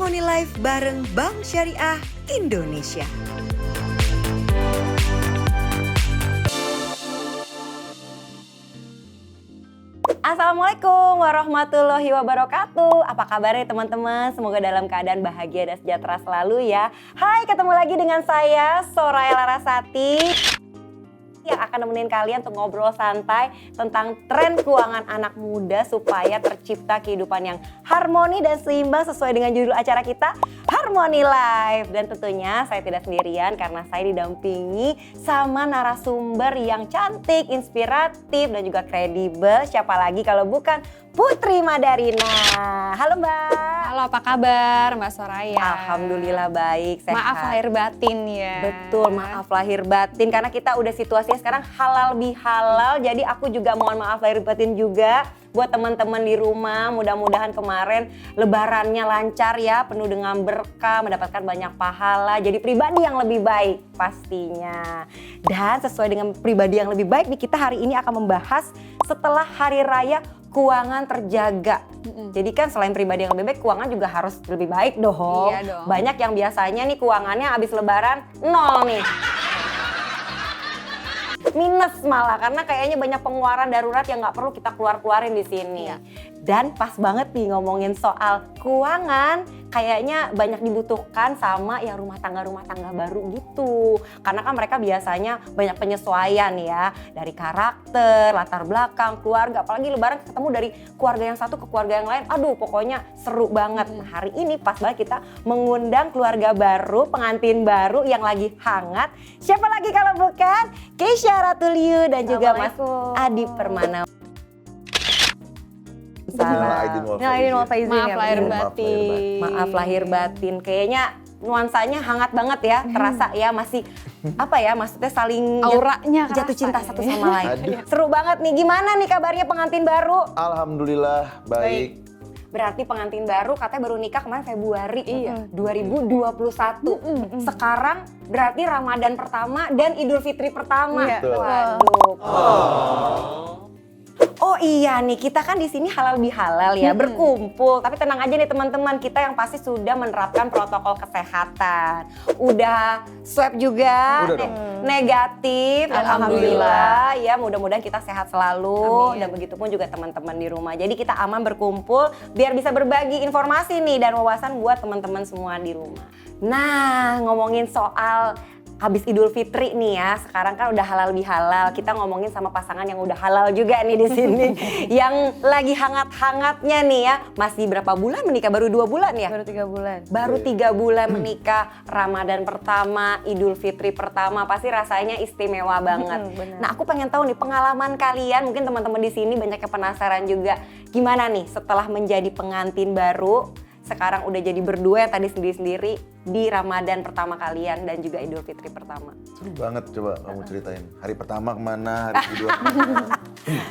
Harmony Life bareng Bank Syariah Indonesia. Assalamualaikum warahmatullahi wabarakatuh. Apa kabarnya teman-teman? Semoga dalam keadaan bahagia dan sejahtera selalu ya. Hai, ketemu lagi dengan saya Soraya Larasati yang akan nemenin kalian untuk ngobrol santai tentang tren keuangan anak muda supaya tercipta kehidupan yang harmoni dan seimbang sesuai dengan judul acara kita, Harmony Life. Dan tentunya saya tidak sendirian karena saya didampingi sama narasumber yang cantik, inspiratif dan juga kredibel. Siapa lagi kalau bukan Putri Madarina. Halo Mbak. Halo, apa kabar Mbak Soraya? Alhamdulillah baik, sehat. Maaf lahir batin ya. Betul, maaf lahir batin karena kita udah situasinya sekarang halal bihalal. Jadi aku juga mohon maaf lahir batin juga buat teman-teman di rumah. Mudah-mudahan kemarin lebarannya lancar ya, penuh dengan berkah, mendapatkan banyak pahala. Jadi pribadi yang lebih baik pastinya. Dan sesuai dengan pribadi yang lebih baik nih, kita hari ini akan membahas setelah hari raya keuangan terjaga. Jadi kan selain pribadi yang lebih baik, keuangan juga harus lebih baik dong. Iya dong. Banyak yang biasanya nih keuangannya habis lebaran nol nih. Minus malah karena kayaknya banyak pengeluaran darurat yang nggak perlu kita keluarin di sini. Iya. Dan pas banget nih ngomongin soal keuangan, kayaknya banyak dibutuhkan sama yang rumah tangga baru gitu. Karena kan mereka biasanya banyak penyesuaian ya dari karakter, latar belakang, keluarga. Apalagi lebaran ketemu dari keluarga yang satu ke keluarga yang lain. Aduh, pokoknya seru banget. Nah, hari ini pas banget kita mengundang keluarga baru, pengantin baru yang lagi hangat. Siapa lagi kalau bukan Keisha Ratuliu dan juga Mas Adi Permana. Maaf lahir batin. Maaf lahir batin. Kayaknya nuansanya hangat banget ya, terasa ya masih apa ya, maksudnya saling Auranya jatuh kerasa cinta ya. satu sama lain. Seru banget nih. Gimana nih kabarnya pengantin baru? Alhamdulillah baik. Berarti pengantin baru katanya baru nikah kemarin Februari 2021. Sekarang berarti Ramadan pertama dan Idul Fitri pertama. Iya. Waduh. Oh iya nih, kita kan di sini halal bihalal ya, berkumpul. Tapi tenang aja nih teman-teman, kita yang pasti sudah menerapkan protokol kesehatan. Udah swab juga, Udah dong. negatif. Alhamdulillah. Ya, mudah-mudahan kita sehat selalu. Amin. Dan begitupun juga teman-teman di rumah. Jadi kita aman berkumpul biar bisa berbagi informasi nih dan wawasan buat teman-teman semua di rumah. Nah, ngomongin soal habis Idul Fitri nih ya, sekarang kan udah halal bihalal. Kita ngomongin sama pasangan yang udah halal juga nih di sini, yang lagi hangat-hangatnya nih ya. Masih berapa bulan menikah? Baru 2 bulan ya? Baru 3 bulan. Baru 3 bulan menikah, Ramadan pertama, Idul Fitri pertama, pasti rasanya istimewa banget. Benar. Nah, aku pengen tahu nih pengalaman kalian, mungkin teman-teman di sini banyak yang penasaran juga. Gimana nih setelah menjadi pengantin baru, sekarang udah jadi berdua yang tadi sendiri-sendiri di Ramadan pertama kalian dan juga Idul Fitri pertama. Seru banget, coba kamu ceritain. Hari pertama kemana, hari kedua kemana.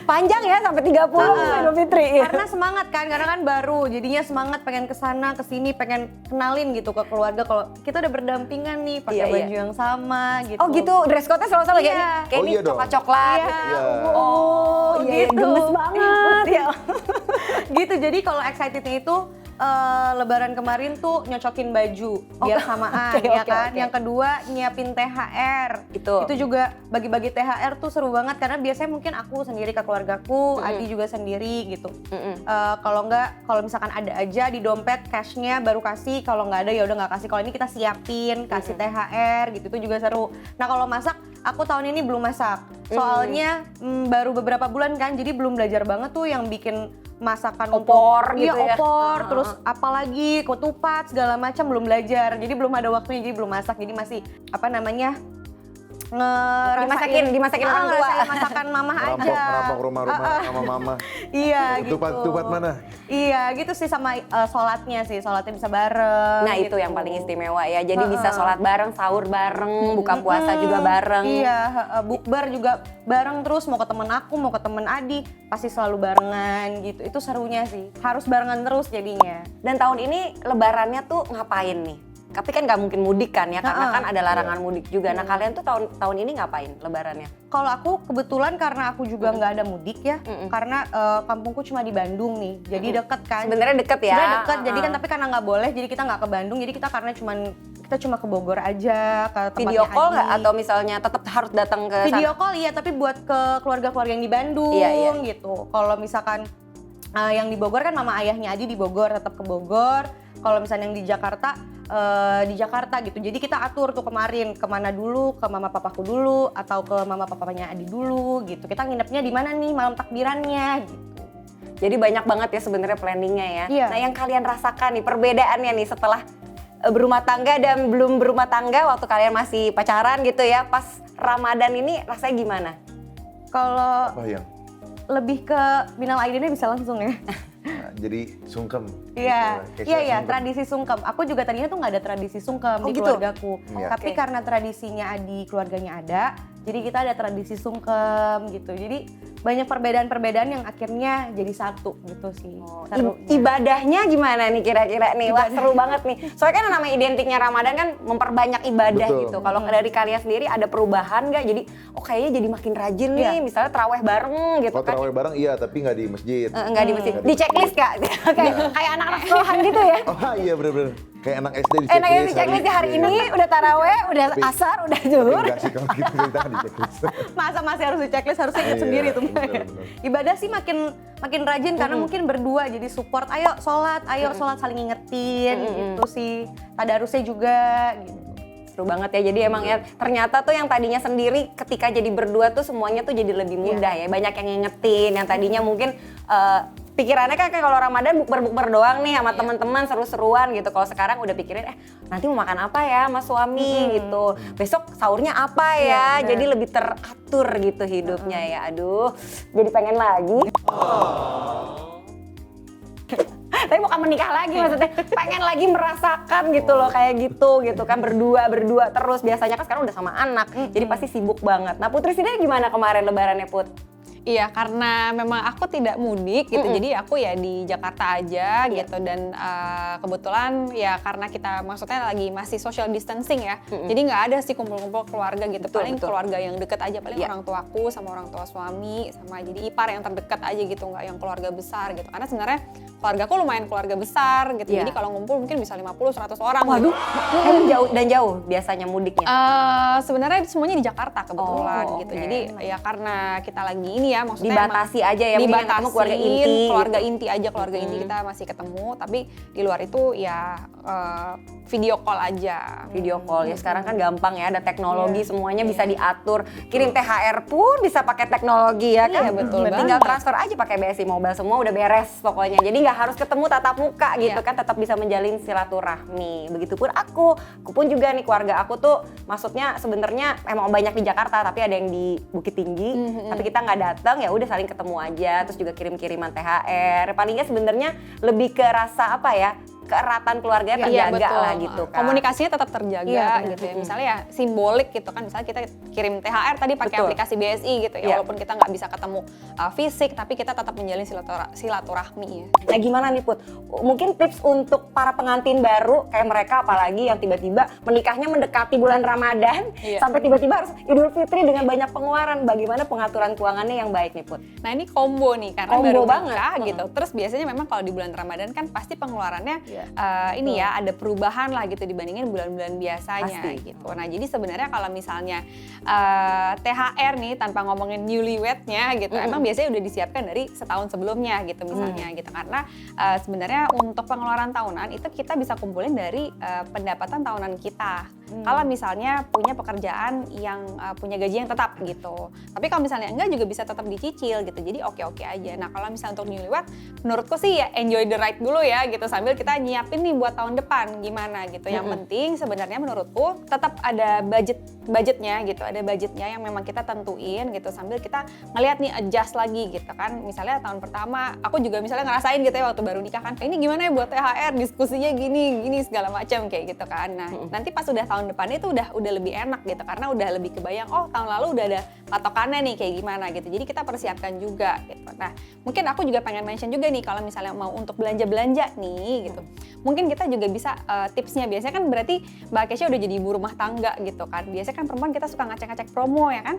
Panjang ya sampai 30 Idul Fitri. Karena semangat kan, karena kan baru, jadinya semangat pengen kesana kesini, pengen kenalin gitu ke keluarga kalau kita udah berdampingan nih, pakai Iya, baju yang sama gitu. Oh gitu, dress code-nya selalu kayak Iya. ini, kayak Oh ini iya dong. coklat-coklat. Iya. Iya. Oh, iya, gitu. gemes banget ya. Gitu, jadi kalau excitednya itu lebaran kemarin tuh nyocokin baju biar samaan Oke, ya oke, kan. oke. Yang kedua nyiapin THR. Itu. Itu juga bagi-bagi THR tuh seru banget karena biasanya mungkin aku sendiri ke keluargaku, Adi juga sendiri gitu. Kalau misalkan ada aja di dompet cashnya baru kasih, kalau nggak ada ya udah nggak kasih. Kalau ini kita siapin kasih THR gitu, itu juga seru. Nah kalau masak aku tahun ini belum masak. Soalnya baru beberapa bulan kan, jadi belum belajar banget tuh yang bikin masakan Opor untuk, gitu ya. Iya opor, terus apalagi ketupat segala macam belum belajar. Jadi belum ada waktunya, jadi belum masak. Jadi masih apa namanya? Dimasakin orang tua. Ngerasain masakan mamah aja. Merampok rumah-rumah sama mama. Iya gitu. Tupat mana? Iya gitu sih, sama sholatnya bisa bareng. Nah gitu. itu yang paling istimewa ya, jadi bisa sholat bareng, sahur bareng, buka puasa juga bareng. Iya, bukber juga bareng, terus mau ke temen aku, mau ke temen Adi, pasti selalu barengan gitu. Itu serunya sih, harus barengan terus jadinya. Dan tahun ini lebarannya tuh ngapain nih? Tapi kan nggak mungkin mudik kan ya, karena kan ada larangan mudik juga. Nah kalian tuh tahun ini ngapain lebarannya? Kalau aku kebetulan karena aku juga nggak ada mudik ya, karena kampungku cuma di Bandung nih, jadi deket kan. Sebenarnya deket ya? Sebenarnya deket, jadi kan tapi karena nggak boleh, jadi kita nggak ke Bandung, jadi kita karena kita cuma ke Bogor aja, ke tempatnya Video call nggak? Adi. Atau misalnya tetap harus datang ke Video sana? call iya, tapi buat ke keluarga-keluarga yang di Bandung gitu. Kalau misalkan yang di Bogor kan mama ayahnya Adi di Bogor, tetap ke Bogor. Kalau misalnya yang di Jakarta gitu. Jadi kita atur tuh kemarin kemana dulu, ke mama papaku dulu atau ke mama papanya Adi dulu gitu. Kita nginepnya di mana nih malam takbirannya gitu. Jadi banyak banget ya sebenarnya planningnya ya. Iya. Nah yang kalian rasakan nih perbedaannya nih setelah berumah tangga dan belum berumah tangga waktu kalian masih pacaran gitu ya, pas Ramadan ini rasanya gimana? Kalau Bayang. lebih ke minal aidinnya bisa langsung ya. Nah, jadi sungkem. Iya, Gitu. iya, Sungkem. tradisi sungkem. Aku juga tadinya tuh nggak ada tradisi sungkem di gitu? keluargaku. Iya. Tapi karena tradisinya Adi keluarganya ada, jadi kita ada tradisi sungkem gitu. Jadi banyak perbedaan-perbedaan yang akhirnya jadi satu gitu sih. Serunya. Ibadahnya gimana nih kira-kira nih? Wah seru banget nih. Soalnya kan namanya identiknya Ramadan kan memperbanyak ibadah Betul. gitu. Kalau dari kalian sendiri ada perubahan nggak? Jadi kayaknya jadi makin rajin nih. Misalnya terawih bareng gitu Kalau kan. terawih bareng iya, tapi nggak di masjid. Nggak di masjid. Nggak Di checklist Kak? Kayak anak-anak sekolahan gitu ya. Oh iya bener-bener. Kayak anak SD di Enaknya checklist. di checklist hari ini udah taraweh, udah Tapi- asar, udah Tapi zuhur. enggak sih kalau gitu kita nggak di checklist. Masa masih harus di checklist, harusnya ingat Iya, sendiri tuh. bener-bener. Ibadah sih makin rajin karena mungkin berdua jadi support. Ayo sholat saling ingetin gitu sih. Tadarusnya juga gitu. Seru banget ya, jadi emang ya ternyata tuh yang tadinya sendiri ketika jadi berdua tuh semuanya tuh jadi lebih mudah ya. Banyak yang ngingetin, yang tadinya mungkin pikirannya kan kayak kalau Ramadan bukber-bukber doang nih sama teman-teman seru-seruan gitu. Kalau sekarang udah pikirin nanti mau makan apa ya sama suami gitu. Besok sahurnya apa ya. bener. Jadi lebih teratur gitu hidupnya ya. Aduh, jadi pengen lagi. Tapi bukan menikah lagi maksudnya, pengen lagi merasakan gitu loh kayak gitu kan berdua terus. Biasanya kan sekarang udah sama anak, jadi pasti sibuk banget. Nah Putri sendiri gimana kemarin lebarannya Put? Iya, karena memang aku tidak mudik gitu, jadi aku ya di Jakarta aja gitu. Dan kebetulan ya karena kita maksudnya lagi masih social distancing ya, jadi nggak ada sih kumpul-kumpul keluarga gitu. Paling keluarga yang deket aja, paling orang tuaku sama orang tua suami, sama jadi ipar yang terdekat aja gitu, nggak yang keluarga besar gitu. Karena sebenarnya keluargaku lumayan keluarga besar gitu, jadi kalau ngumpul mungkin bisa 50-100 orang. Waduh, jauh biasanya mudiknya? Sebenarnya semuanya di Jakarta kebetulan gitu. oke. Jadi ya karena kita lagi ini ya, maksudnya Dibatasi aja ya, mungkin ketemu keluarga inti. keluarga inti aja, keluarga inti kita masih ketemu, tapi di luar itu ya video call aja. Video call ya sekarang kan gampang ya, ada teknologi semuanya bisa diatur. Kirim THR pun bisa pakai teknologi ya kan. Iya, betul Tinggal banget. transfer aja pakai BSI Mobile, semua udah beres pokoknya. Jadi nggak harus ketemu tatap muka gitu kan, tetap bisa menjalin silaturahmi. Begitupun aku pun juga nih, keluarga aku tuh maksudnya sebenarnya emang banyak di Jakarta, tapi ada yang di Bukit Tinggi. Tapi kita nggak datang, ya udah saling ketemu aja, terus juga kirim-kiriman THR. Palingnya sebenarnya lebih ke rasa apa ya? Keeratan keluarganya terjaga betul. lah gitu kan. Komunikasinya tetap terjaga Iya, gitu ya. Misalnya ya simbolik gitu kan, misalnya kita kirim THR tadi pakai Betul. aplikasi BSI gitu Iya. ya. Walaupun kita nggak bisa ketemu fisik, tapi kita tetap menjalin silaturahmi ya. Nah gimana nih Put? Mungkin tips untuk para pengantin baru kayak mereka, apalagi yang tiba-tiba menikahnya mendekati bulan Ramadan, Iya. sampai tiba-tiba harus Idul Fitri dengan banyak pengeluaran. Bagaimana pengaturan keuangannya yang baik nih Put? Nah ini combo nih, karena Combo baru banget. nikah gitu. Terus biasanya memang kalau di bulan Ramadan kan pasti pengeluarannya ini ya ada perubahan lah gitu dibandingin bulan-bulan biasanya Pasti. gitu. Nah jadi sebenarnya kalau misalnya THR nih tanpa ngomongin newlywednya gitu, emang biasanya udah disiapkan dari setahun sebelumnya gitu misalnya gitu. Karena sebenarnya untuk pengeluaran tahunan itu kita bisa kumpulin dari pendapatan tahunan kita. Kalau misalnya punya pekerjaan yang punya gaji yang tetap gitu. Tapi kalau misalnya enggak juga bisa tetap dicicil gitu. Jadi oke-oke aja. Nah kalau misalnya untuk newlywed, menurutku sih ya enjoy the ride dulu ya gitu. Sambil kita nyiapin nih buat tahun depan gimana gitu. Yang penting sebenarnya menurutku tetap ada budgetnya gitu. Ada budgetnya yang memang kita tentuin gitu. Sambil kita ngeliat nih adjust lagi gitu kan. Misalnya tahun pertama, aku juga misalnya ngerasain gitu ya waktu baru nikah kan. Ini gimana ya buat THR, diskusinya gini segala macam kayak gitu kan. Nah nanti pas udah tahun depannya itu udah lebih enak gitu. Karena udah lebih kebayang, oh tahun lalu udah ada patokannya nih kayak gimana gitu. Jadi kita persiapkan juga gitu. Nah mungkin aku juga pengen mention juga nih kalau misalnya mau untuk belanja-belanja nih gitu. mungkin kita juga bisa tipsnya, biasanya kan berarti Mbak Kesha udah jadi ibu rumah tangga gitu kan. Biasanya kan perempuan kita suka ngecek-ngecek promo ya kan?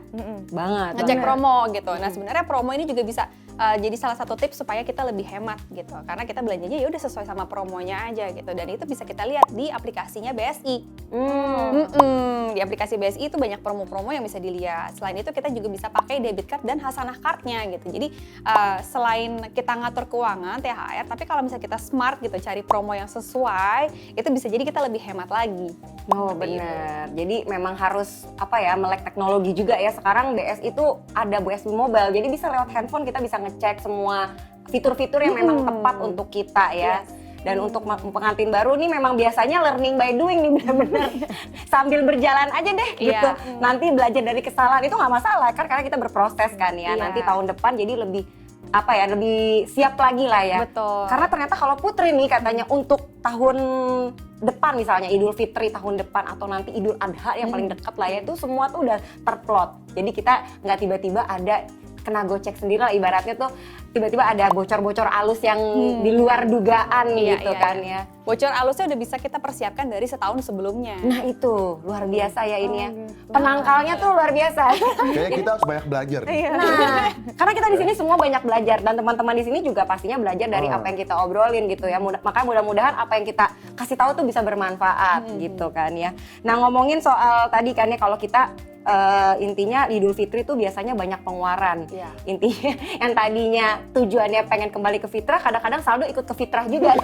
Banget. Ngecek promo gitu. Nah sebenarnya promo ini juga bisa jadi salah satu tips supaya kita lebih hemat gitu. Karena kita belanjanya ya udah sesuai sama promonya aja gitu. Dan itu bisa kita lihat di aplikasinya BSI. Di aplikasi BSI itu banyak promo-promo yang bisa dilihat. Selain itu kita juga bisa pakai debit card dan Hasanah card-nya gitu. Jadi selain kita ngatur keuangan THR, tapi kalau misalnya kita smart gitu cari promo yang sesuai, itu bisa jadi kita lebih hemat lagi. Oh benar. Jadi memang harus melek teknologi juga ya. Sekarang BSI itu ada BSI Mobile. Jadi bisa lewat handphone kita bisa ngecek semua fitur-fitur yang memang tepat untuk kita ya. Dan untuk pengantin baru nih memang biasanya learning by doing nih benar-benar sambil berjalan aja deh gitu. Nanti belajar dari kesalahan itu nggak masalah kan karena kita berproses kan ya. Nanti tahun depan jadi lebih lebih siap lagi lah ya. Betul. Karena ternyata kalau Putri nih katanya untuk tahun depan misalnya Idul Fitri tahun depan atau nanti Idul Adha yang paling dekat lah ya itu semua tuh udah terplot. Jadi kita nggak tiba-tiba ada kena gocek sendiri lah ibaratnya tuh tiba-tiba ada bocor-bocor alus yang di luar dugaan gitu kan ya. Bocor alusnya udah bisa kita persiapkan dari setahun sebelumnya. Nah itu luar biasa ya ini ya. Penangkalnya tuh luar biasa. Kayaknya kita harus banyak belajar. Nah, karena kita di sini semua banyak belajar dan teman-teman di sini juga pastinya belajar dari apa yang kita obrolin gitu ya. Makanya mudah-mudahan apa yang kita kasih tahu tuh bisa bermanfaat gitu kan ya. Nah ngomongin soal tadi kan ya kalau kita intinya Idul Fitri tuh biasanya banyak pengeluaran. Intinya yang tadinya tujuannya pengen kembali ke fitrah, kadang-kadang saldo ikut ke fitrah juga.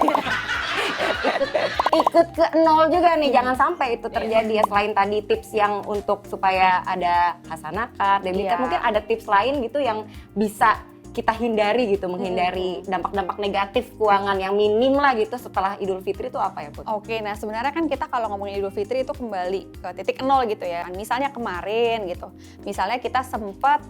ikut ke nol juga nih, jangan sampai itu terjadi ya. Selain tadi tips yang untuk supaya ada Hasanah card, debit card, mungkin ada tips lain gitu yang bisa kita hindari gitu, menghindari dampak-dampak negatif keuangan yang minim lah gitu setelah Idul Fitri itu apa ya Put? Oke, nah sebenarnya kan kita kalau ngomongin Idul Fitri itu kembali ke titik nol gitu ya. Misalnya kemarin gitu, misalnya kita sempat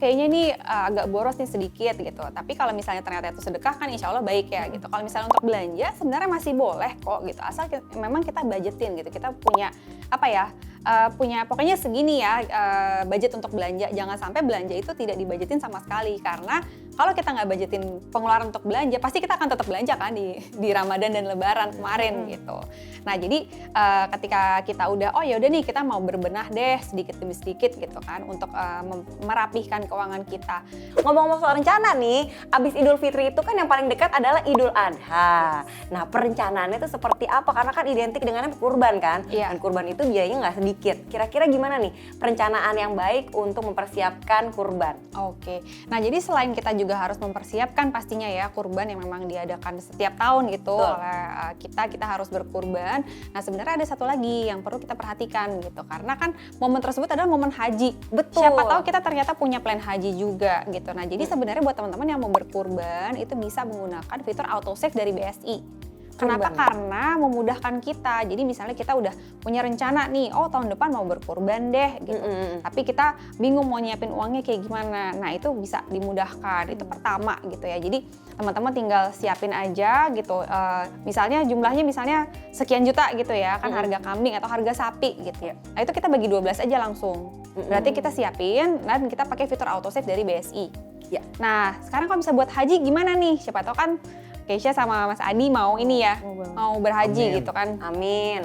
kayaknya nih agak boros nih sedikit gitu. Tapi kalau misalnya ternyata itu sedekah kan insya Allah baik ya gitu. Kalau misalnya untuk belanja sebenarnya masih boleh kok gitu, asal memang kita budgetin gitu. Kita punya punya pokoknya segini ya budget untuk belanja. Jangan sampai belanja itu tidak dibudgetin sama sekali karena kalau kita nggak budgetin pengeluaran untuk belanja pasti kita akan tetap belanja kan di Ramadan dan Lebaran kemarin gitu. Nah jadi ketika kita udah yaudah nih kita mau berbenah deh sedikit demi sedikit gitu kan untuk merapihkan keuangan kita. Ngomong-ngomong soal rencana nih, abis Idul Fitri itu kan yang paling dekat adalah Idul Adha. Nah perencanaannya itu seperti apa? Karena kan identik dengan kurban kan, dan kurban itu biayanya nggak sedikit. Kira-kira gimana nih perencanaan yang baik untuk mempersiapkan kurban? Oke, nah jadi selain kita juga harus mempersiapkan pastinya ya kurban yang memang diadakan setiap tahun gitu oleh kita harus berkurban. Nah sebenarnya ada satu lagi yang perlu kita perhatikan gitu karena kan momen tersebut adalah momen haji. Betul. Siapa tahu kita ternyata punya plan haji juga gitu. Nah jadi sebenarnya buat teman-teman yang mau berkurban itu bisa menggunakan fitur auto save dari BSI. Kenapa? Karena memudahkan kita. Jadi misalnya kita udah punya rencana nih, tahun depan mau berkurban deh gitu. Tapi kita bingung mau nyiapin uangnya kayak gimana. Nah itu bisa dimudahkan, itu pertama gitu ya. Jadi teman-teman tinggal siapin aja gitu. Misalnya jumlahnya misalnya sekian juta gitu ya, kan harga kambing atau harga sapi gitu ya. Nah itu kita bagi 12 aja langsung. Berarti kita siapin dan kita pakai fitur auto save dari BSI. Nah sekarang kalau bisa buat haji gimana nih? Siapa tahu kan Kesha sama Mas Adi mau ini ya, mau berhaji gitu kan. Amin.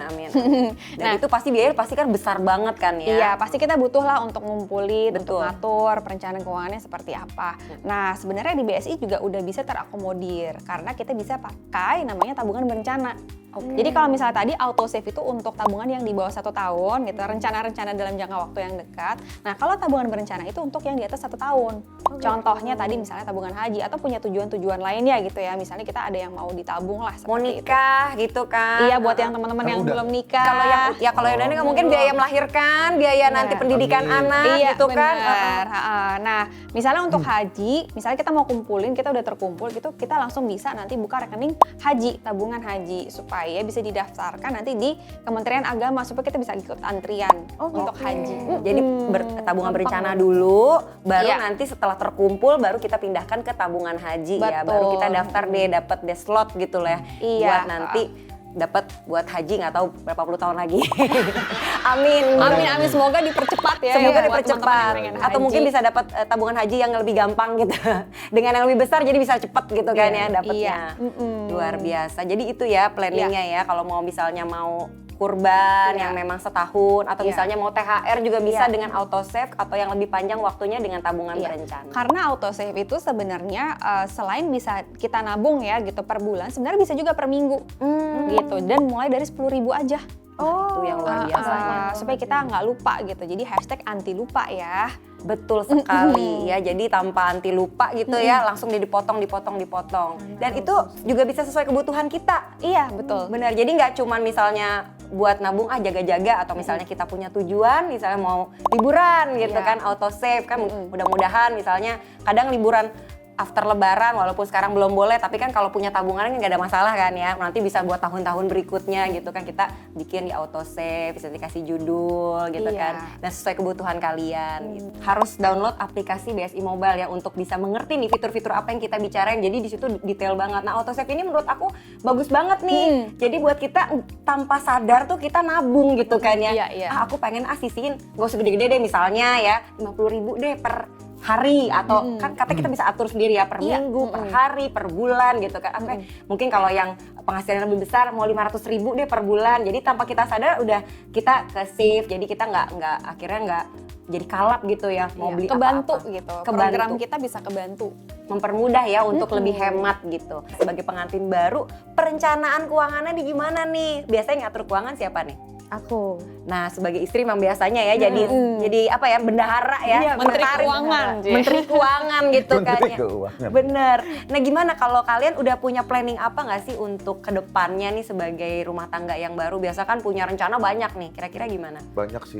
Dan itu pasti biayanya pasti kan besar banget kan ya. Iya, pasti kita butuh lah untuk ngumpulin, untuk ngatur perencanaan keuangannya seperti apa. Nah, sebenarnya di BSI juga udah bisa terakomodir karena kita bisa pakai namanya tabungan berencana. Jadi kalau misalnya tadi auto save itu untuk tabungan yang di bawah 1 tahun gitu, rencana-rencana dalam jangka waktu yang dekat. Nah kalau tabungan berencana itu untuk yang di atas 1 tahun. Contohnya tadi misalnya tabungan haji atau punya tujuan-tujuan lainnya gitu ya. Misalnya kita ada yang mau ditabung lah seperti mau nikah itu. Gitu kan. Iya buat yang teman-teman yang belum nikah. Kalau yang udah mungkin biaya melahirkan, biaya nanti pendidikan anak gitu kan. Nah misalnya untuk haji, misalnya kita mau kumpulin, kita udah terkumpul gitu, kita langsung bisa nanti buka rekening haji, tabungan haji supaya bisa didaftarkan nanti di Kementerian Agama supaya kita bisa ikut antrian untuk haji. Jadi tabungan berencana dulu, baru nanti setelah terkumpul baru kita pindahkan ke tabungan haji. Ya. Baru kita daftar deh, dapat deh slot gitu lah ya. Buat nanti dapat buat haji nggak tahu berapa puluh tahun lagi. Amin. Amin, semoga dipercepat ya. Semoga buat teman-teman dipercepat. yang pengen Atau mungkin haji. bisa dapat tabungan haji yang lebih gampang gitu. Dengan yang lebih besar jadi bisa cepet gitu kan ya dapatnya. Luar biasa. Jadi itu ya planningnya ya. Kalau mau misalnya mau kurban yang memang setahun atau misalnya mau THR juga bisa dengan auto save atau yang lebih panjang waktunya dengan tabungan berencana. Karena auto save itu sebenarnya selain bisa kita nabung ya gitu per bulan, sebenarnya bisa juga per minggu gitu. Dan mulai dari 10.000 aja. Itu yang luar biasanya. Supaya kita nggak lupa gitu. Jadi hashtag anti lupa ya. Betul sekali ya. Jadi tanpa anti lupa gitu ya, langsung dipotong. Dan itu juga bisa sesuai kebutuhan kita. Iya betul. Benar. Jadi nggak cuman misalnya buat nabung jaga-jaga atau misalnya kita punya tujuan, misalnya mau liburan gitu kan, auto save kan mudah-mudahan misalnya kadang liburan after lebaran walaupun sekarang belum boleh, tapi kan kalau punya tabungan kan nggak ada masalah kan ya, nanti bisa buat tahun-tahun berikutnya gitu kan, kita bikin di auto save, bisa dikasih judul gitu kan, dan sesuai kebutuhan kalian gitu. Harus download aplikasi BSI Mobile ya untuk bisa mengerti nih fitur-fitur apa yang kita bicarain, jadi di situ detail banget. Nah auto save ini menurut aku bagus banget nih, jadi buat kita tanpa sadar tuh kita nabung gitu kan ya, aku pengen sisihin gak usah gede-gede deh misalnya ya 50.000 deh per hari atau kan katanya kita bisa atur sendiri ya per minggu, per hari, per bulan gitu kan. Mungkin kalau yang penghasilan lebih besar mau 500.000 deh per bulan. Jadi tanpa kita sadar udah kita ke save. Jadi kita nggak akhirnya nggak jadi kalap gitu ya mau beli kebantu apa-apa. gitu. Program kita bisa kebantu. Mempermudah ya untuk lebih hemat gitu. Sebagai pengantin baru, perencanaan keuangannya di gimana nih? Biasanya ngatur keuangan siapa nih? Aku. Nah, sebagai istri memang biasanya ya jadi apa ya, bendahara ya, Menteri Menteri Keuangan. Menteri Keuangan gitu kan Menteri ya. Keuangan. Bener. Nah, gimana kalau kalian udah punya planning apa nggak sih untuk kedepannya nih sebagai rumah tangga yang baru? Biasa kan punya rencana banyak nih. Kira-kira gimana? Banyak sih.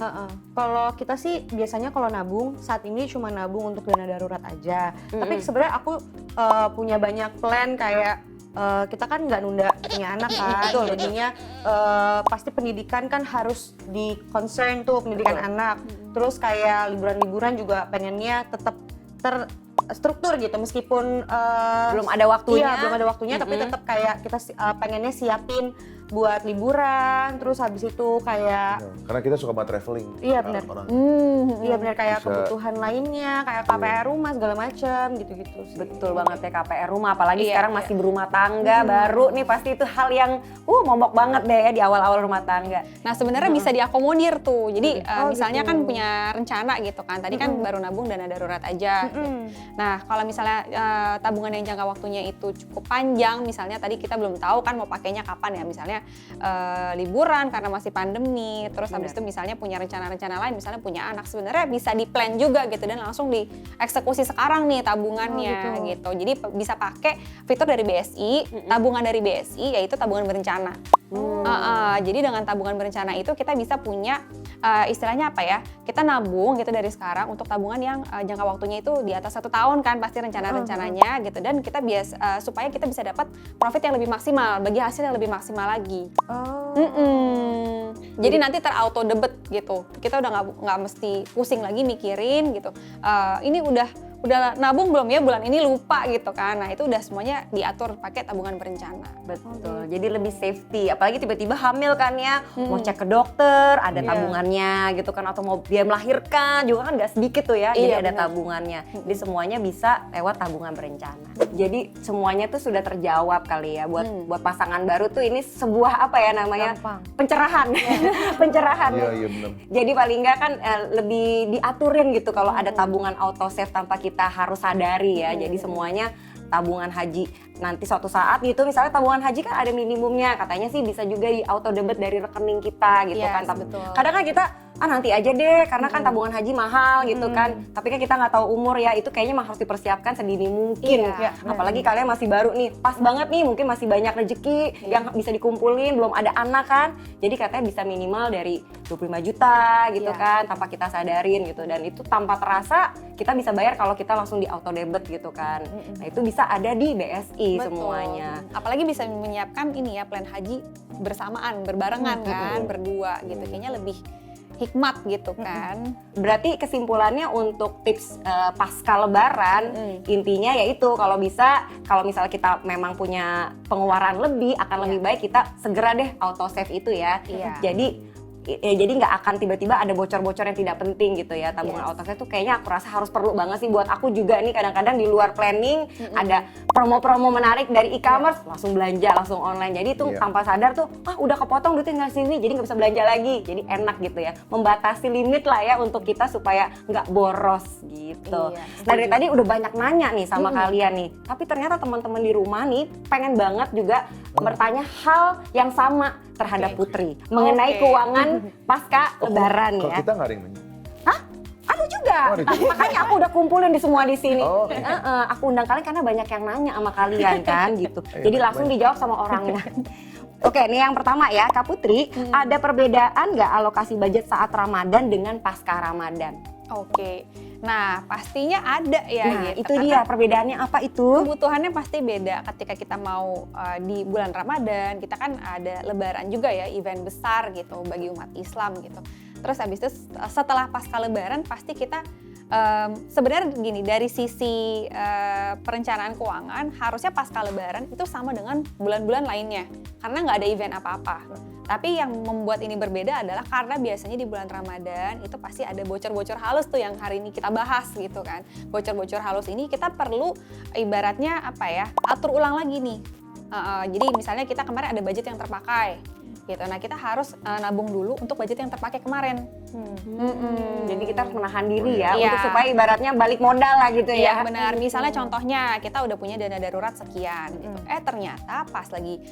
Kalau kita sih biasanya kalau nabung saat ini cuma nabung untuk dana darurat aja. Tapi sebenarnya aku punya banyak plan kayak kita kan nggak nunda punya anak kan, jadinya pasti pendidikan kan harus di concern tuh pendidikan anak. Terus kayak liburan-liburan juga pengennya tetap terstruktur gitu meskipun Belum ada waktunya. Iya, belum ada waktunya tapi tetap kayak kita pengennya siapin buat liburan, terus habis itu kayak Karena kita suka banget traveling. Iya, benar. Orang. iya benar kayak Bisa. kebutuhan lainnya kayak KPR rumah segala macam gitu-gitu sih. Betul banget ya KPR rumah, apalagi sekarang masih berumah tangga baru nih, pasti itu hal yang momok banget deh ya di awal-awal rumah tangga. Nah sebenarnya bisa diakomodir tuh. Jadi misalnya kan punya rencana gitu kan. Tadi kan baru nabung dana darurat aja. Nah kalau misalnya tabungan yang jangka waktunya itu cukup panjang, misalnya tadi kita belum tahu kan mau pakainya kapan ya, misalnya liburan karena masih pandemi, terus habis itu misalnya punya rencana-rencana lain, misalnya punya anak, sebenarnya bisa di-plan juga gitu dan langsung dieksekusi sekarang nih tabungannya gitu. Jadi bisa pakai fitur dari BSI, tabungan dari BSI yaitu tabungan berencana. Jadi dengan tabungan berencana itu kita bisa punya istilahnya apa ya, kita nabung gitu dari sekarang untuk tabungan yang jangka waktunya itu di atas 1 tahun kan pasti rencana-rencananya gitu, dan kita supaya kita bisa dapat profit yang lebih maksimal, bagi hasil yang lebih maksimal lagi. Jadi nanti terauto debit gitu, kita udah nggak mesti pusing lagi mikirin gitu, ini udah nabung belum ya bulan ini, lupa gitu kan. Nah itu udah semuanya diatur pakai tabungan berencana. Betul, jadi lebih safety. Apalagi tiba-tiba hamil kan ya, mau cek ke dokter, ada tabungannya gitu kan. Atau mau dia melahirkan juga kan nggak sedikit tuh ya, jadi ada tabungannya. Jadi semuanya bisa lewat tabungan berencana. Jadi semuanya tuh sudah terjawab kali ya. Buat pasangan baru tuh ini sebuah apa ya namanya, pencerahan. Pencerahan. Iya benar. Jadi paling nggak kan lebih diaturin gitu kalau ada tabungan auto save tanpa kita harus sadari ya. Jadi semuanya tabungan haji nanti suatu saat gitu, misalnya tabungan haji kan ada minimumnya, katanya sih bisa juga di auto debit dari rekening kita gitu kan. Kadang kan kita nanti aja deh karena kan tabungan haji mahal gitu kan, tapi kan kita nggak tahu umur ya, itu kayaknya harus dipersiapkan sedini mungkin. Apalagi kalian masih baru nih, pas banget nih, mungkin masih banyak rezeki yang bisa dikumpulin, belum ada anak kan, jadi katanya bisa minimal dari 25 juta gitu kan tanpa kita sadarin gitu, dan itu tanpa terasa kita bisa bayar kalau kita langsung di auto debit gitu kan. Nah itu bisa ada di BSI semuanya. Apalagi bisa menyiapkan ini ya, plan haji bersamaan, berbarengan kan, berdua gitu, kayaknya lebih hikmat gitu kan. Berarti kesimpulannya untuk tips pasca lebaran, intinya yaitu kalau bisa, kalau misalnya kita memang punya pengeluaran lebih, akan lebih baik kita segera deh auto save itu ya. Jadi jadi nggak akan tiba-tiba ada bocor-bocor yang tidak penting gitu ya. Tabungan auto save tuh kayaknya aku rasa harus perlu banget sih buat aku juga nih, kadang-kadang di luar planning ada promo-promo menarik dari e-commerce, langsung belanja, langsung online. Jadi itu tanpa sadar tuh, udah kepotong duitnya nggak sih Wi, jadi nggak bisa belanja lagi. Jadi enak gitu ya, membatasi limit lah ya untuk kita supaya nggak boros gitu. Nah dari tadi udah banyak nanya nih sama kalian nih, tapi ternyata teman-teman di rumah nih pengen banget juga bertanya hal yang sama terhadap Putri mengenai keuangan pasca Lebaran Kalau ya. kita nggak ada yang nanya. Hah? Ada juga. Oh, ada juga. Makanya aku udah kumpulin di semua di sini. Oh, oke. Aku undang kalian karena banyak yang nanya sama kalian kan gitu. Jadi langsung dijawab sama orangnya. Oke, nih yang pertama ya, Kak Putri, ada perbedaan nggak alokasi budget saat Ramadan dengan pasca Ramadan? Oke. Nah, pastinya ada ya Nah, gitu. itu Karena dia perbedaannya apa itu? kebutuhannya pasti beda ketika kita mau di bulan Ramadan. Kita kan ada Lebaran juga ya, event besar gitu bagi umat Islam gitu. Terus habis itu setelah pasca Lebaran pasti kita sebenarnya gini, dari sisi perencanaan keuangan harusnya pasca Lebaran itu sama dengan bulan-bulan lainnya karena nggak ada event apa-apa. Tapi yang membuat ini berbeda adalah karena biasanya di bulan Ramadan itu pasti ada bocor-bocor halus tuh yang hari ini kita bahas gitu kan. Bocor-bocor halus ini kita perlu ibaratnya apa ya, atur ulang lagi nih. Jadi misalnya kita kemarin ada budget yang terpakai gitu. Nah kita harus nabung dulu untuk budget yang terpakai kemarin. Jadi kita harus menahan diri ya Iya. untuk supaya ibaratnya balik modal lah gitu ya. Iya benar, misalnya contohnya kita udah punya dana darurat sekian gitu. Ternyata pas lagi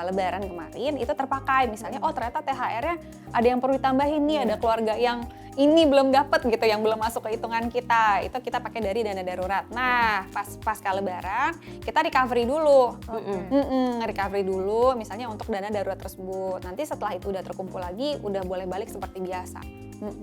Lebaran kemarin itu terpakai. Misalnya ternyata THR-nya ada yang perlu ditambahin nih, ada keluarga yang ini belum dapat gitu, yang belum masuk ke hitungan kita. Itu kita pakai dari dana darurat. Nah, pasca Lebaran kita recovery dulu. Recovery dulu misalnya untuk dana darurat tersebut. Nanti setelah itu udah terkumpul lagi, udah boleh balik seperti biasa.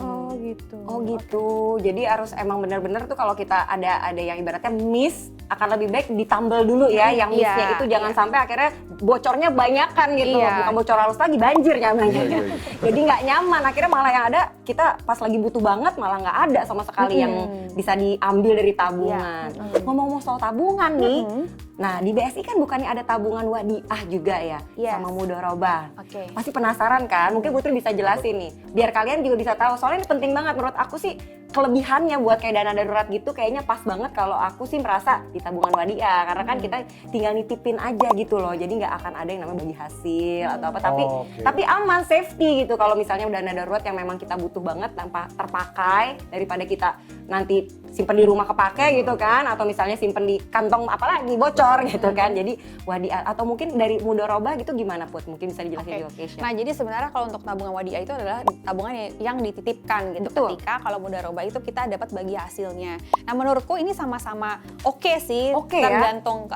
Oh gitu. Oh gitu. Jadi harus emang benar-benar tuh kalau kita ada yang ibaratnya miss, akan lebih baik ditambal dulu ya yang missnya itu jangan sampai akhirnya bocornya banyakan gitu. Bukan bocor halus lagi, banjir namanya. Jadi nggak nyaman, akhirnya malah yang ada kita pas lagi butuh banget malah nggak ada sama sekali yang bisa diambil dari tabungan. Ngomong-ngomong soal tabungan nih, nah di BSI kan bukannya ada tabungan wadiah juga ya sama mudharabah. Pasti penasaran kan? Mungkin Putri bisa jelasin nih, biar kalian juga bisa tahu. Soalnya ini penting banget menurut aku sih, kelebihannya buat kayak dana darurat gitu kayaknya pas banget kalau aku sih merasa di tabungan wadiah, karena kan kita tinggal nitipin aja gitu loh, jadi nggak akan ada yang namanya bagi hasil atau apa, tapi aman, safety gitu kalau misalnya dana darurat yang memang kita butuh banget tanpa terpakai, daripada kita nanti simpen di rumah kepake gitu kan, atau misalnya simpen di kantong apalagi bocor gitu kan. Jadi wadiah atau mungkin dari mudharabah gitu gimana Put? Mungkin bisa dijelasin juga Keisha. Nah jadi sebenarnya kalau untuk tabungan wadiah itu adalah tabungan yang dititipkan gitu. Ketika kalau mudharabah itu kita dapat bagi hasilnya. Nah menurutku ini sama-sama oke sih, tergantung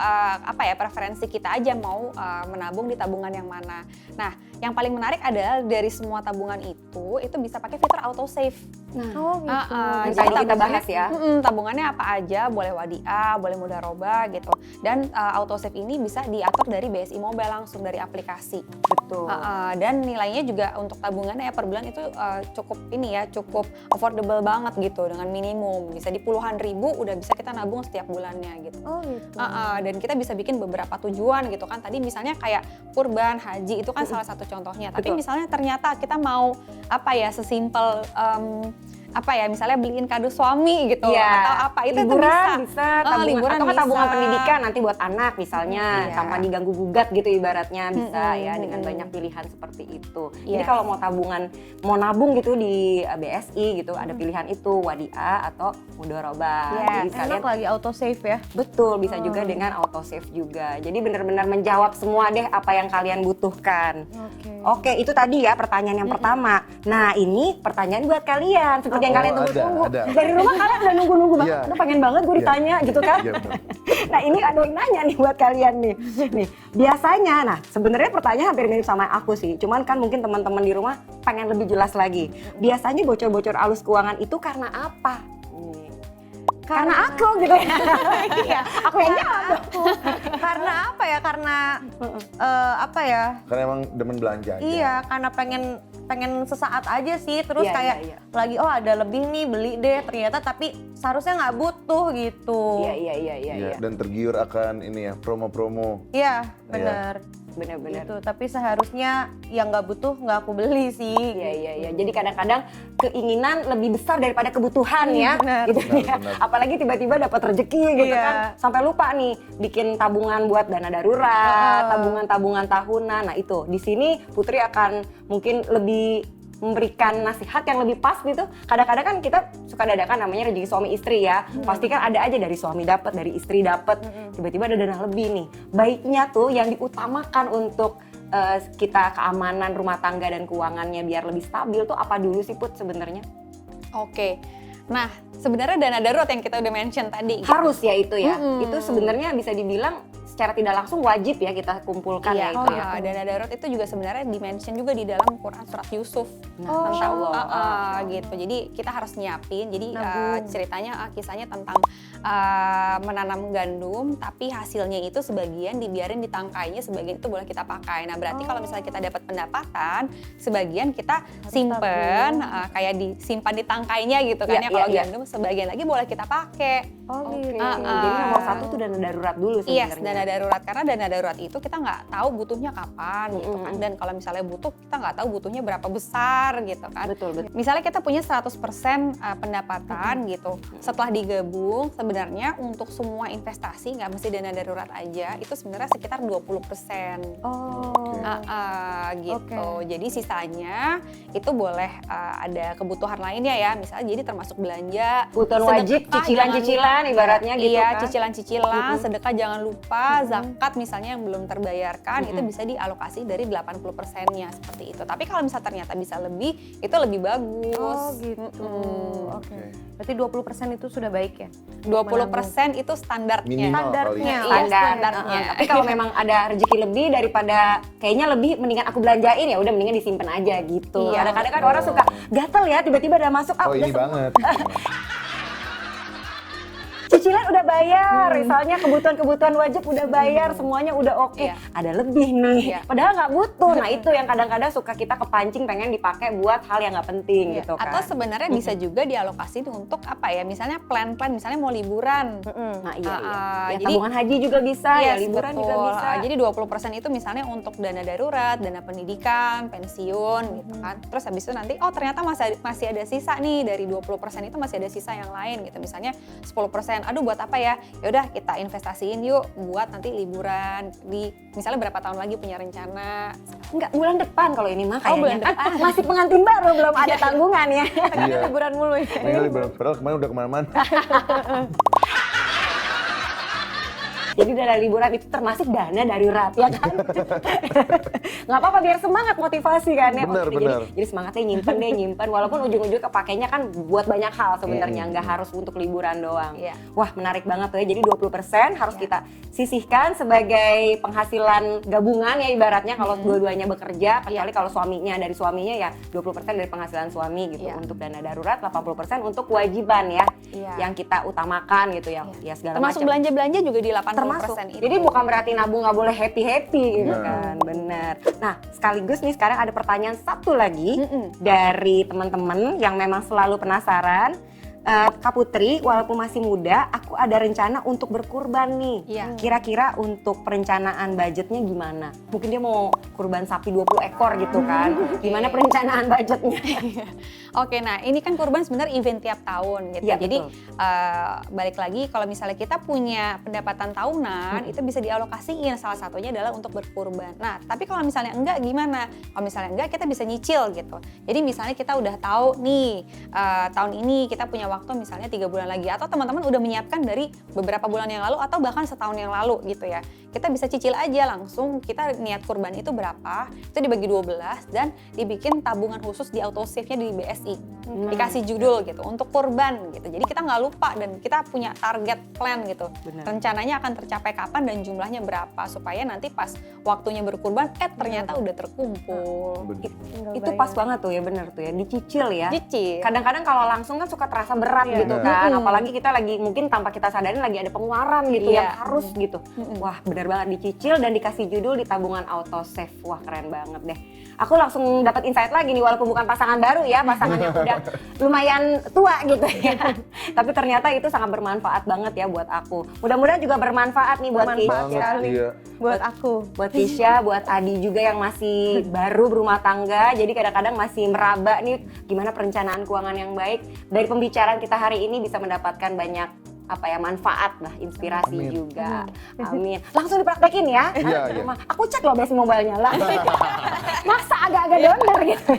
preferensi kita aja mau menabung di tabungan yang mana. Nah yang paling menarik adalah dari semua tabungan itu bisa pakai fitur auto save. Jadi kita bahas ya. Tabungannya apa aja, boleh wadiah, boleh mudharabah gitu. Dan auto save ini bisa diatur dari BSI Mobile langsung dari aplikasi. Betul. Dan nilainya juga untuk tabungannya per bulan itu cukup affordable banget gitu, dengan minimum bisa di puluhan ribu udah bisa kita nabung setiap bulannya gitu. Dan kita bisa bikin beberapa tujuan gitu kan. Tadi misalnya kayak kurban, haji itu kan salah satu contohnya. Tapi misalnya ternyata kita mau sesimpel misalnya beliin kado suami gitu atau apa, itu liburan bisa tabungan, liburan atau bisa. Tabungan pendidikan nanti buat anak misalnya tanpa diganggu gugat gitu ibaratnya bisa ya, dengan banyak pilihan seperti itu. Jadi kalau mau nabung gitu di BSI gitu ada pilihan itu wadiah atau mudharabah. Jadi Enak lagi auto save ya. Betul, bisa juga dengan auto save juga. Jadi benar-benar menjawab semua deh apa yang kalian butuhkan. Oke, itu tadi ya pertanyaan yang pertama. Nah, ini pertanyaan buat kalian. Seperti yang kalian tunggu-tunggu. Dari rumah kalian udah nunggu-nunggu banget. Udah pengen banget gue ditanya gitu kan. Nah, ini ada yang nanya nih buat kalian nih. Nih, biasanya sebenarnya pertanyaan hampir mirip sama aku sih. Cuman kan mungkin teman-teman di rumah pengen lebih jelas lagi. Biasanya bocor-bocor alus keuangan itu karena apa? Karena aku gitu ya. Iya, aku yang jawab. Karena apa ya? Karena Karena emang demen belanja aja. Iya, karena pengen sesaat aja sih. Terus lagi ada lebih nih, beli deh. Ternyata tapi seharusnya nggak butuh gitu. Iya. Dan tergiur akan promo-promo. Iya, benar. benar-benar. gitu. Tapi seharusnya yang nggak butuh nggak aku beli sih. Iya. Jadi kadang-kadang keinginan lebih besar daripada kebutuhan ya. Benar. Gitu ya. Benar. Apalagi tiba-tiba dapat rezeki gitu Iya. kan. Sampai lupa nih bikin tabungan buat dana darurat, tabungan tahunan. Nah, itu. Di sini Putri akan mungkin lebih memberikan nasihat yang lebih pas gitu. Kadang-kadang kan kita suka dadakan namanya rezeki suami istri ya. Pasti kan ada aja dari suami dapat, dari istri dapat. Tiba-tiba ada dana lebih nih. Baiknya tuh yang diutamakan untuk kita keamanan rumah tangga dan keuangannya biar lebih stabil tuh apa dulu sih Put sebenarnya? Oke. Nah, sebenarnya dana darurat yang kita udah mention tadi. Harus ya itu ya. Itu sebenarnya bisa dibilang secara tidak langsung wajib ya kita kumpulkan ya itu ya. Dana darurat itu juga sebenarnya dimention juga di dalam Quran surat Yusuf. Masya Allah. Gitu. Jadi kita harus nyiapin. Jadi ceritanya kisahnya tentang menanam gandum, tapi hasilnya itu sebagian dibiarin di tangkainya, sebagian itu boleh kita pakai. Nah berarti kalau misalnya kita dapat pendapatan, sebagian kita simpen, kayak disimpan di tangkainya gitu kan ya. Kalau gandum sebagian lagi boleh kita pakai. Gitu. Jadi nomor satu tuh dana darurat dulu sebenarnya. Yes, dana darurat, karena dana darurat itu kita nggak tahu butuhnya kapan gitu kan, dan kalau misalnya butuh kita nggak tahu butuhnya berapa besar gitu kan. Betul. Misalnya kita punya 100% pendapatan gitu, setelah digabung sebenarnya untuk semua investasi nggak mesti dana darurat aja, itu sebenarnya sekitar 20%. Gitu. Jadi sisanya itu boleh ada kebutuhan lainnya ya, misalnya jadi termasuk belanja, kebutuhan wajib, sedekah, cicilan-cicilan ibaratnya gitu iya, kan. cicilan-cicilan, sedekah jangan lupa, zakat misalnya yang belum terbayarkan itu bisa dialokasi dari 80%-nya seperti itu. Tapi kalau misalnya ternyata bisa lebih, itu lebih bagus. Berarti 20% itu sudah baik ya? 20% itu standarnya. Minimal kali. Iya, standarnya. Tapi kalau memang ada rezeki lebih daripada kayaknya lebih mendingan aku belanjain ya udah mendingan disimpan aja gitu. Iya. Kadang-kadang kan orang suka gatel ya tiba-tiba ada masuk Oh udah ini banget. cicilan udah bayar, misalnya kebutuhan-kebutuhan wajib udah bayar, semuanya udah oke. Iya. Ada lebih nih, Iya. padahal nggak butuh. Nah itu yang kadang-kadang suka kita kepancing pengen dipakai buat hal yang nggak penting gitu kan. Atau sebenarnya bisa juga dialokasi untuk apa ya, misalnya plan-plan, misalnya mau liburan. Nah iya. Ya, jadi tabungan haji juga bisa, ya yes, liburan betul. juga bisa. Jadi 20% itu misalnya untuk dana darurat, dana pendidikan, pensiun gitu kan. Terus habis itu nanti ternyata masih ada sisa nih, dari 20% itu masih ada sisa yang lain gitu. Misalnya 10%, aduh buat apa ya? Ya udah kita investasiin yuk buat nanti liburan, di misalnya berapa tahun lagi punya rencana. Enggak, bulan depan kalau ini mah kayaknya. bulan Kan depan. masih pengantin baru, belum ada tanggungan ya. Iya. Liburan mulu ya. Ini liburan, padahal kemarin udah kemana-mana. Jadi dana liburan itu termasuk dana darurat ya kan? Nggak apa-apa biar semangat motivasi kan ya. Benar, Jadi- benar. Jadi semangatnya nyimpen walaupun ujung-ujung kepakainya kan buat banyak hal sebenarnya, nggak harus untuk liburan doang. Iya. Wah menarik banget tuh ya, jadi 20% harus kita sisihkan sebagai penghasilan gabungan ya ibaratnya kalau dua-duanya bekerja, kecuali kalau suaminya dari suaminya ya 20% dari penghasilan suami gitu untuk dana darurat, 80% untuk kewajiban ya yang kita utamakan gitu ya, ya segala Termasuk macam. belanja-belanja juga di 80% Termasuk. itu. Jadi bukan berarti nabung nggak boleh happy-happy gitu Nah. kan, bener. Nah sekaligus nih sekarang ada pertanyaan satu lagi dari teman-teman yang memang selalu penasaran. Kak Putri, walaupun masih muda, aku ada rencana untuk berkurban nih. Iya. Kira-kira untuk perencanaan budgetnya gimana? Mungkin dia mau kurban sapi 20 ekor gitu kan. Gimana perencanaan budgetnya? Oke, nah ini kan kurban sebenarnya event tiap tahun gitu. Iya, Jadi betul. balik lagi kalau misalnya kita punya pendapatan tahunan, itu bisa dialokasiin, salah satunya adalah untuk berkurban. Nah, tapi kalau misalnya enggak gimana? Kalau misalnya enggak, kita bisa nyicil gitu. Jadi misalnya kita udah tahu nih tahun ini kita punya waktu misalnya 3 bulan lagi, atau teman-teman udah menyiapkan dari beberapa bulan yang lalu atau bahkan setahun yang lalu gitu ya. Kita bisa cicil aja langsung, kita niat kurban itu berapa, itu dibagi 12 dan dibikin tabungan khusus di autosave-nya di BSI. Dikasih judul gitu untuk kurban gitu. Jadi kita nggak lupa dan kita punya target plan gitu. Benar. Rencananya akan tercapai kapan dan jumlahnya berapa supaya nanti pas waktunya berkurban ternyata udah terkumpul. Itu pas banget tuh ya, bener tuh ya, dicicil ya. Cicil. Kadang-kadang kalau langsung kan suka terasa berat Iya. gitu kan. Apalagi kita lagi mungkin tanpa kita sadarin lagi ada pengeluaran gitu Iya. yang harus gitu. Wah, benar banget, dicicil dan dikasih judul di tabungan auto save. Wah, keren banget deh. Aku langsung dapat insight lagi nih, walaupun bukan pasangan baru ya, pasangan yang udah lumayan tua gitu ya. Tapi ternyata itu sangat bermanfaat banget ya buat aku. Mudah-mudahan juga bermanfaat nih buat Bermanfaat Keisha. sekali. Iya. Buat aku. Buat Tisha, buat Adi juga yang masih baru berumah tangga, jadi kadang-kadang masih meraba nih gimana perencanaan keuangan yang baik. Dari pembicaraan kita hari ini bisa mendapatkan banyak manfaat lah, inspirasi Amin. juga. Amin. Langsung dipraktekin ya. Iya, di iya. rumah. Aku cek loh base mobile-nya lah. Masa agak-agak donder gitu.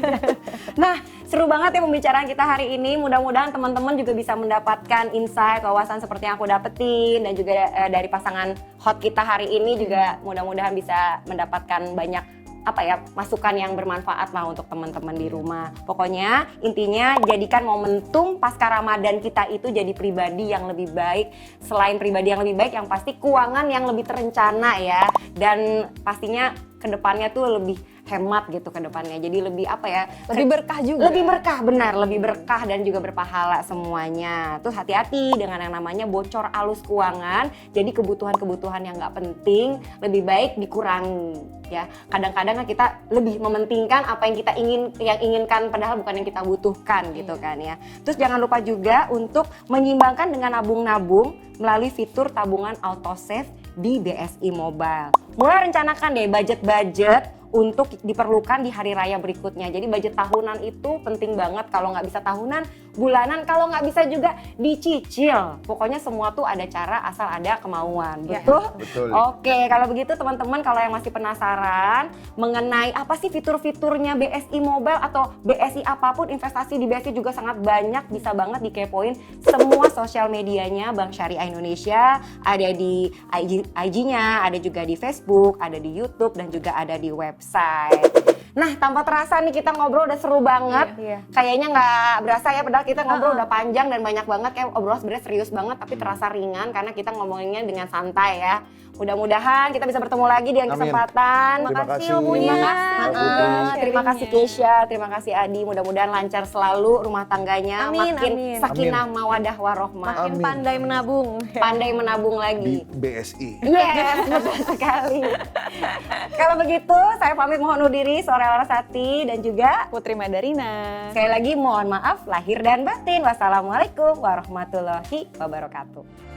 Nah, seru banget ya pembicaraan kita hari ini. Mudah-mudahan teman-teman juga bisa mendapatkan insight, wawasan seperti yang aku dapetin, dan juga dari pasangan hot kita hari ini juga mudah-mudahan bisa mendapatkan banyak masukan yang bermanfaat lah untuk teman-teman di rumah. Pokoknya intinya jadikan momentum pasca Ramadan kita itu jadi pribadi yang lebih baik. Selain pribadi yang lebih baik, yang pasti keuangan yang lebih terencana ya. Dan pastinya kedepannya tuh lebih hemat gitu ke depannya. Jadi lebih Lebih berkah juga. Lebih berkah, benar, lebih berkah dan juga berpahala semuanya. Terus hati-hati dengan yang namanya bocor alus keuangan. Jadi kebutuhan-kebutuhan yang nggak penting lebih baik dikurangi ya. Kadang-kadang kan kita lebih mementingkan apa yang kita inginkan padahal bukan yang kita butuhkan gitu kan ya. Terus jangan lupa juga untuk menyimbangkan dengan nabung-nabung melalui fitur tabungan auto save di BSI Mobile. Mulai rencanakan deh budget-budget untuk diperlukan di hari raya berikutnya. Jadi budget tahunan itu penting banget. Kalau nggak bisa tahunan, bulanan. Kalau nggak bisa juga dicicil. Pokoknya semua tuh ada cara asal ada kemauan. Ya. Betul? Betul. Oke, kalau begitu teman-teman kalau yang masih penasaran mengenai apa sih fitur-fiturnya BSI Mobile atau BSI apapun, investasi di BSI juga sangat banyak, bisa banget dikepoin semua sosial medianya Bank Syariah Indonesia. Ada di IG-nya, ada juga di Facebook, ada di YouTube, dan juga ada di website. Nah, tanpa terasa nih kita ngobrol udah seru banget. Iya. Kayaknya nggak berasa ya, padahal kita ngobrol udah panjang dan banyak banget. Kayak obrol sebenarnya serius banget, tapi terasa ringan karena kita ngomonginnya dengan santai ya. Mudah-mudahan kita bisa bertemu lagi di lain Amin. kesempatan. Terima kasih. Terima Mbak kasih. Putri. Terima kasih Keisha, terima kasih Adi. Mudah-mudahan lancar selalu rumah tangganya, Amin, makin amin. sakinah mawadah warohmah. Makin Amin. pandai menabung. Pandai menabung Di lagi. BSI. Yes, betul sekali. Kalau begitu, saya pamit mohon undur diri, Soraya Larasati dan juga Putri Madarina. sekali lagi mohon maaf lahir dan batin. Wassalamualaikum warahmatullahi wabarakatuh.